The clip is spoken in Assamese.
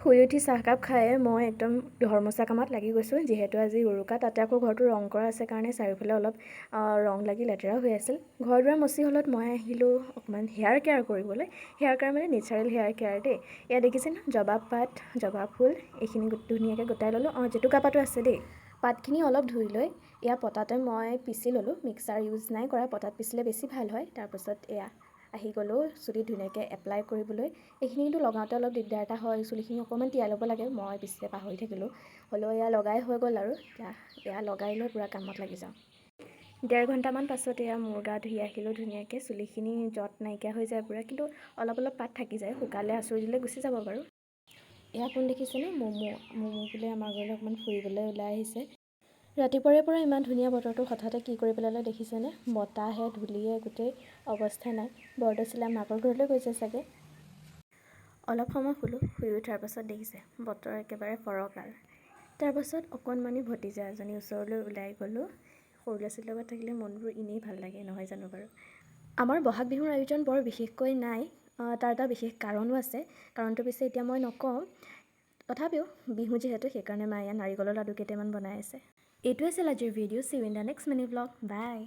শুই উঠি চাহকাপ খায়ে মই একদম ঘৰমচা কামত লাগি গৈছোঁ। যিহেতু আজি উৰুকা, তাতে আকৌ ঘৰটো ৰং কৰা আছে কাৰণে চাৰিওফালে অলপ ৰং লাগি লেতেৰা হৈ আছিল। ঘৰ দুৱাৰ মচি হ'লত মই আহিলোঁ অকণমান হেয়াৰ কেয়াৰ কৰিবলৈ। হেয়াৰ কেয়াৰ মানে নেচাৰেল হেয়াৰ কেয়াৰ দেই। এয়া দেখিছে ন, জবা পাত, জবা ফুল এইখিনি ধুনীয়াকৈ গোটাই ল'লোঁ। জেতুকা পাতো আছে দেই। পাতখিনি অলপ ধুই লৈ এয়া পটাতে মই পিচি ল'লোঁ। মিক্সাৰ ইউজ নাই কৰা, পটাত পিচিলে বেছি ভাল হয়। তাৰপাছত এয়া আহি গ'লোঁ চুলিত ধুনীয়াকৈ এপ্লাই কৰিবলৈ। এইখিনি কিন্তু লগাওঁতে অলপ দিগদাৰ এটা হয়, চুলিখিনি অকণমান তিয়াই ল'ব লাগে। মই পিছে পাহৰি থাকিলোঁ, হ'লেও এয়া লগাই হৈ গ'ল আৰু এয়া লগাই লৈ পূৰা কামত লাগি যাওঁ। 1.5 ঘণ্টামান পাছত এয়া মূৰ গা ধুই আহিলোঁ ধুনীয়াকৈ। চুলিখিনি যত নাইকিয়া হৈ যায় পূৰা, কিন্তু অলপ অলপ পাত থাকি যায়। শুকালে আঁচুৰি দিলে গুচি যাব বাৰু। এয়া কোন দেখিছেনে? ম'ম' বোলে আমাৰ ঘৰলৈ অকণমান ফুৰিবলৈ ওলাই আহিছে। ৰাতিপুৱাৰে পৰা ইমান ধুনীয়া বতৰটো হঠাতে কি কৰি পেলালে দেখিছেনে? বতাহে ধূলিয়ে গোটেই অৱস্থা নাই। বৰদৈচিলা মাকৰ ঘৰলৈ গৈছে চাগে। অলপ সময় শুলোঁ। শুই উঠাৰ পাছত দেখিছে বতৰ একেবাৰে ফৰকাল। তাৰপাছত অকণমানি ভতিজা এজনী ওচৰলৈ ওলাই গ'লোঁ। সৰু ল'ৰা ছোৱালীৰ লগত থাকিলে মনবোৰ এনেই ভাল লাগে, নহয় জানো বাৰু? আমাৰ বহাগ বিহুৰ আয়োজন বৰ বিশেষকৈ নাই। তাৰ এটা বিশেষ কাৰণো আছে। কাৰণটো পিছে এতিয়া মই নকওঁ। তথাপিও বিহু যিহেতু, সেইকাৰণে মায়ে নাৰিকলৰ লাডু কেইটামান বনাই আছে। এইটোৱে আছিল আজিৰ video'. See you in the next mini blog. By.